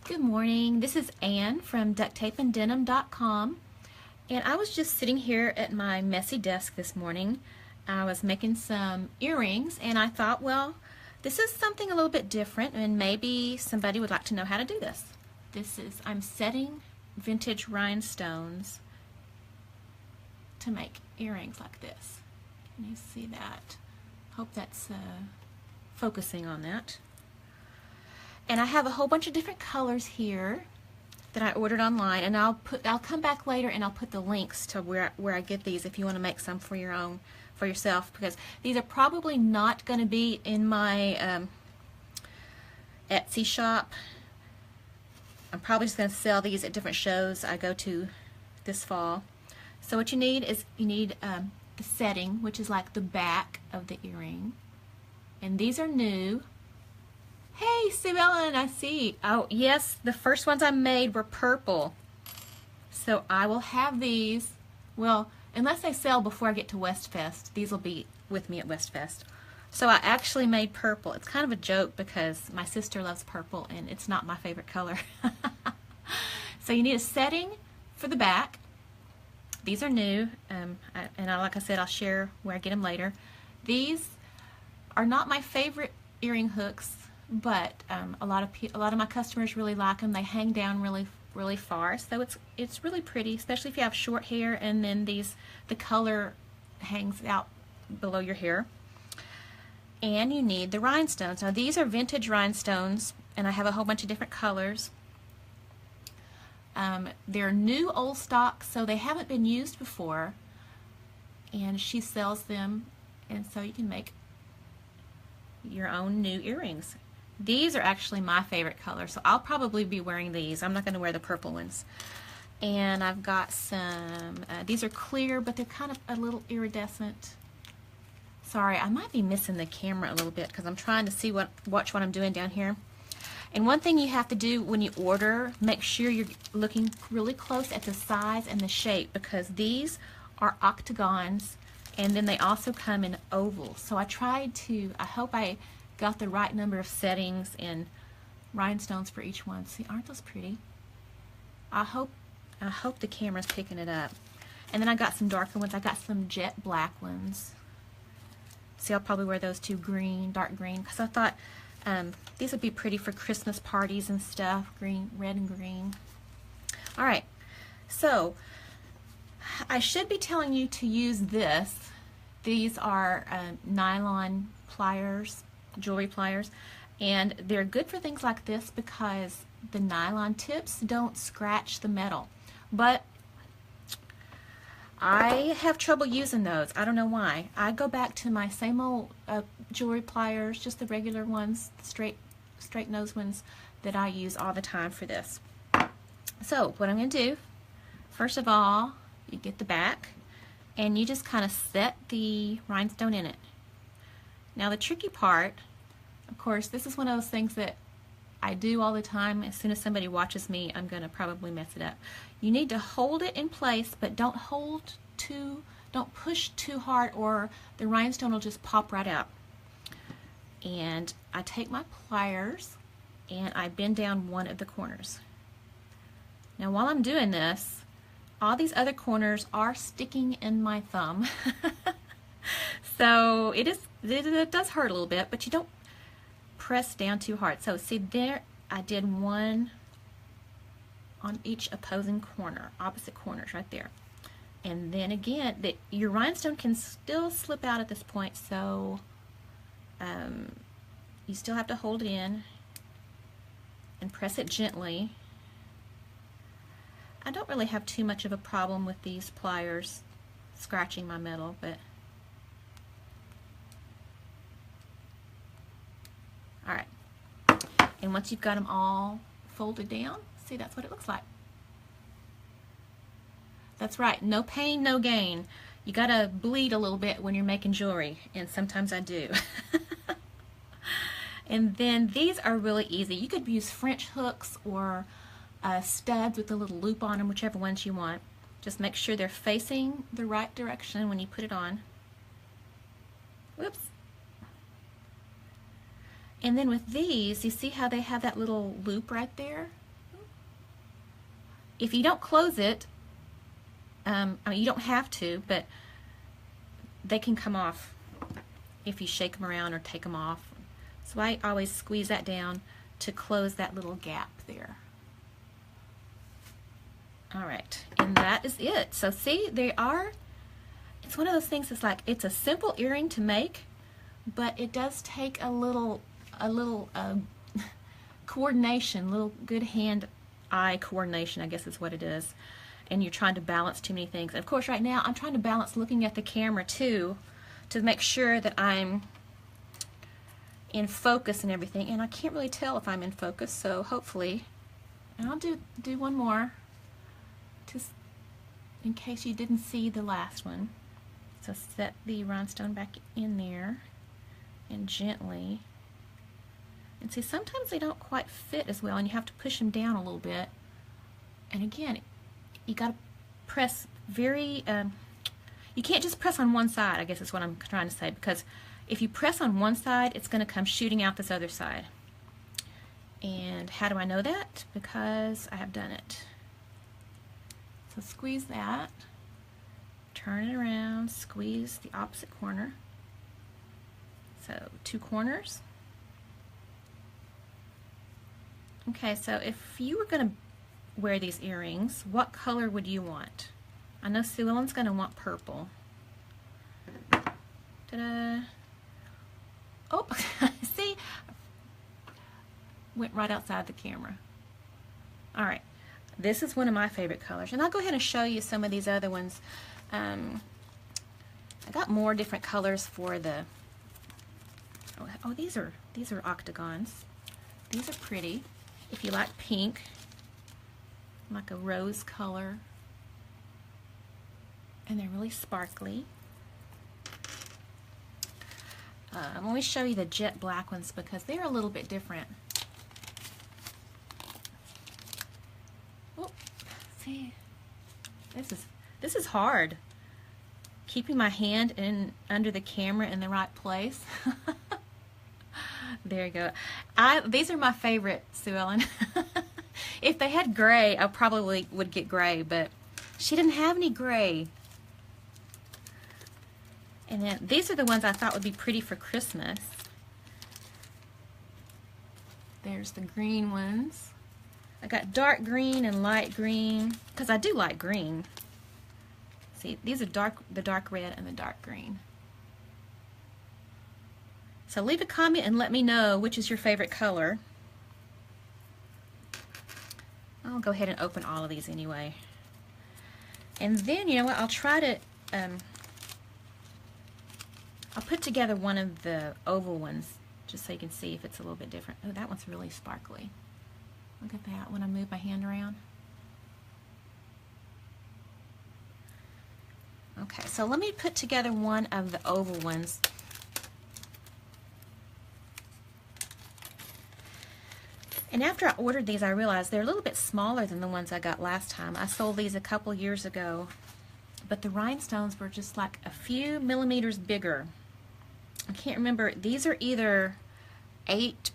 Good morning. This is Ann from ducttapeanddenim.com, and I was just sitting here at my messy desk this morning. I was making some earrings, and I thought, well, this is something a little bit different, and maybe somebody would like to know how to do this. I'm setting vintage rhinestones to make earrings like this. Can you see that? Hope that's focusing on that. And I have a whole bunch of different colors here that I ordered online, and I'll come back later and I'll put the links to where I get these if you want to make some for yourself, because these are probably not going to be in my Etsy shop. I'm probably just going to sell these at different shows I go to this fall. So what you need is the setting, which is like the back of the earring, and these are new. Hey, Sue Ellen, I see. Oh, yes, the first ones I made were purple. So I will have these, well, unless they sell before I get to Westfest, these will be with me at Westfest. So I actually made purple. It's kind of a joke because my sister loves purple and it's not my favorite color. So you need a setting for the back. These are new, like I said, I'll share where I get them later. These are not my favorite earring hooks, but a lot of my customers really like them. They hang down really far, so it's really pretty, especially if you have short hair and then the color hangs out below your hair. And you need the rhinestones. Now these are vintage rhinestones, and I have a whole bunch of different colors. They're new old stock, so they haven't been used before, and she sells them, and so you can make your own new earrings. These are actually my favorite color, so I'll probably be wearing these. I'm not going to wear the purple ones. And I've got some, these are clear, but they're kind of a little iridescent. Sorry, I might be missing the camera a little bit because I'm trying to watch what I'm doing down here. And one thing you have to do when you order, make sure you're looking really close at the size and the shape, because these are octagons, and then they also come in ovals. So I hope I got the right number of settings and rhinestones for each one. See, aren't those pretty? I hope the camera's picking it up. And then I got some darker ones. I got some jet black ones. See, I'll probably wear those two green, dark green, because I thought these would be pretty for Christmas parties and stuff. Green, red and green. All right, so I should be telling you to use this. These are nylon pliers, jewelry pliers, and they're good for things like this because the nylon tips don't scratch the metal. But I have trouble using those. I don't know why. I go back to my same old jewelry pliers, just the regular ones, straight nose ones that I use all the time for this. So what I'm going to do, first of all, you get the back and you just kind of set the rhinestone in it. Now the tricky part, of course, this is one of those things that I do all the time. As soon as somebody watches me, I'm going to probably mess it up. You need to hold it in place, but don't push too hard, or the rhinestone will just pop right out. And I take my pliers and I bend down one of the corners. Now while I'm doing this, all these other corners are sticking in my thumb. So it does hurt a little bit, but you don't press down too hard. So see there, I did one on each opposing corner, opposite corners right there. And then again, your rhinestone can still slip out at this point, so you still have to hold it in and press it gently. I don't really have too much of a problem with these pliers scratching my metal, but all right. And once you've got them all folded down, see, that's what it looks like. That's right, no pain, no gain. You gotta bleed a little bit when you're making jewelry, and sometimes I do. And then these are really easy. You could use French hooks or studs with a little loop on them, whichever ones you want. Just make sure they're facing the right direction when you put it on. Whoops. And then with these, you see how they have that little loop right there? if you don't close it, I mean, you don't have to, but they can come off if you shake them around or take them off. So I always squeeze that down to close that little gap there. All right, and that is it. So see, it's one of those things that's like, it's a simple earring to make, but it does take a little coordination, little good hand-eye coordination, I guess is what it is. And you're trying to balance too many things. And of course, right now, I'm trying to balance looking at the camera too, to make sure that I'm in focus and everything. And I can't really tell if I'm in focus, so hopefully, and I'll do one more, just in case you didn't see the last one. So set the rhinestone back in there, and gently. And see, sometimes they don't quite fit as well, and you have to push them down a little bit. And again, you got to press very, you can't just press on one side, I guess is what I'm trying to say, because if you press on one side, it's going to come shooting out this other side. And how do I know that? Because I have done it. So squeeze that, turn it around, squeeze the opposite corner. So 2 corners. Okay, so if you were going to wear these earrings, what color would you want? I know Sue Ellen's going to want purple. Ta-da! Oh, see? Went right outside the camera. All right, this is one of my favorite colors, and I'll go ahead and show you some of these other ones. I got more different colors for the. Oh, these are octagons. These are pretty. If you like pink, like a rose color, and they're really sparkly. Let me show you the jet black ones because they're a little bit different. Oh, see, this is hard. Keeping my hand in under the camera in the right place. There you go. These are my favorite, Sue Ellen. If they had gray, I probably would get gray, but she didn't have any gray. And then these are the ones I thought would be pretty for Christmas. There's the green ones. I got dark green and light green, because I do like green. See, these are the dark red and the dark green. So leave a comment and let me know which is your favorite color. I'll go ahead and open all of these anyway. And then, you know what, I'll try to, I'll put together one of the oval ones just so you can see if it's a little bit different. Oh, that one's really sparkly. Look at that when I move my hand around. Okay, so let me put together one of the oval ones. And after I ordered these, I realized they're a little bit smaller than the ones I got last time. I sold these a couple years ago, but the rhinestones were just like a few millimeters bigger. I can't remember. These are either 8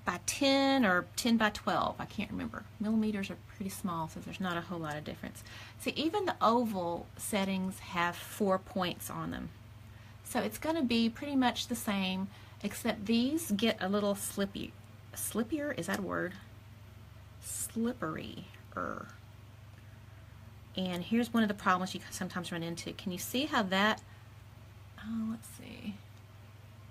by 10 or 10 by 12. I can't remember. Millimeters are pretty small, so there's not a whole lot of difference. See, even the oval settings have 4 points on them. So it's going to be pretty much the same, except these get a little slippier. Slippier? Is that a word? Slippery-er. And here's one of the problems you sometimes run into. Can you see how that, oh, let's see.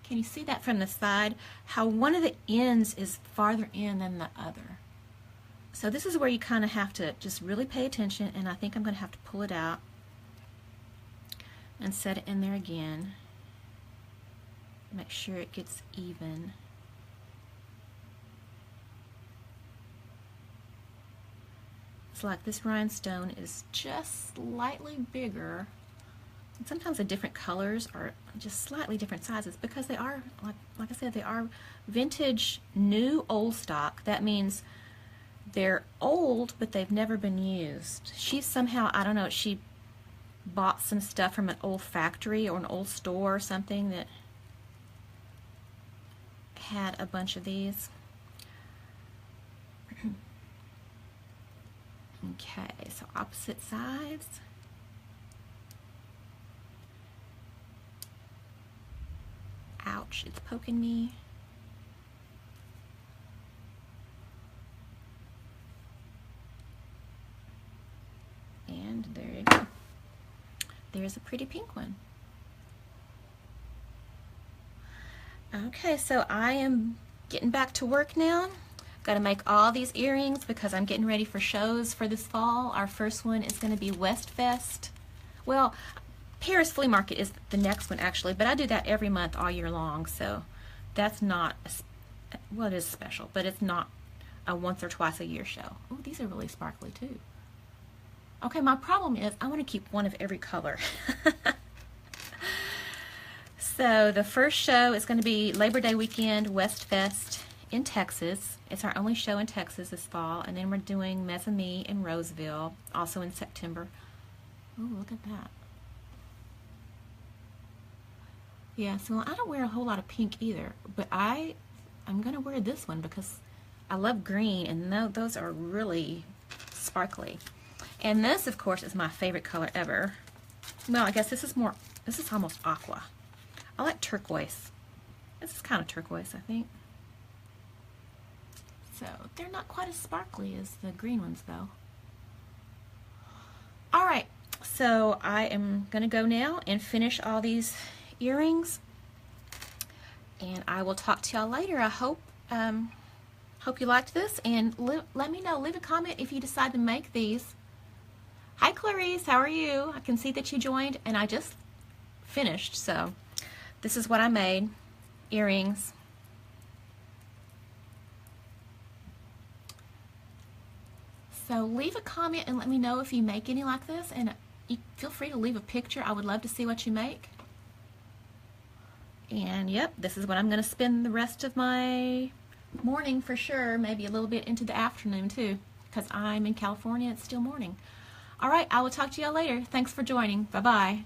Can you see that from the side? How one of the ends is farther in than the other. So this is where you kind of have to just really pay attention, and I think I'm going to have to pull it out and set it in there again. Make sure it gets even. It's like this rhinestone is just slightly bigger. And sometimes the different colors are just slightly different sizes because they are, like I said, they are vintage new old stock. That means they're old, but they've never been used. She somehow, I don't know, she bought some stuff from an old factory or an old store or something that had a bunch of these. Okay, so opposite sides. Ouch, it's poking me. And there you go. There's a pretty pink one. Okay, so I am getting back to work now. Got to make all these earrings because I'm getting ready for shows for this fall. Our first one is going to be Westfest. Well, Paris Flea Market is the next one actually, but I do that every month all year long, so that's not, well, it is special, but it's not a once or twice a year show. Oh, these are really sparkly too. Okay, my problem is I want to keep one of every color. So the first show is going to be Labor Day weekend, Westfest in Texas. It's our only show in Texas this fall. And then we're doing Mes-Amis in Roseville, also in September. Oh, look at that. Yeah, so I don't wear a whole lot of pink either, but I'm going to wear this one because I love green, and those are really sparkly. And this, of course, is my favorite color ever. Well, I guess this is almost aqua. I like turquoise. This is kind of turquoise, I think. So they're not quite as sparkly as the green ones, though. All right, so I am going to go now and finish all these earrings, and I will talk to y'all later. I hope you liked this, and let me know. Leave a comment if you decide to make these. Hi, Clarice. How are you? I can see that you joined, and I just finished, so this is what I made. Earrings. So leave a comment and let me know if you make any like this, and you feel free to leave a picture. I would love to see what you make. And yep, this is what I'm going to spend the rest of my morning for sure, maybe a little bit into the afternoon too, because I'm in California. It's still morning. All right, I will talk to y'all later. Thanks for joining. Bye-bye.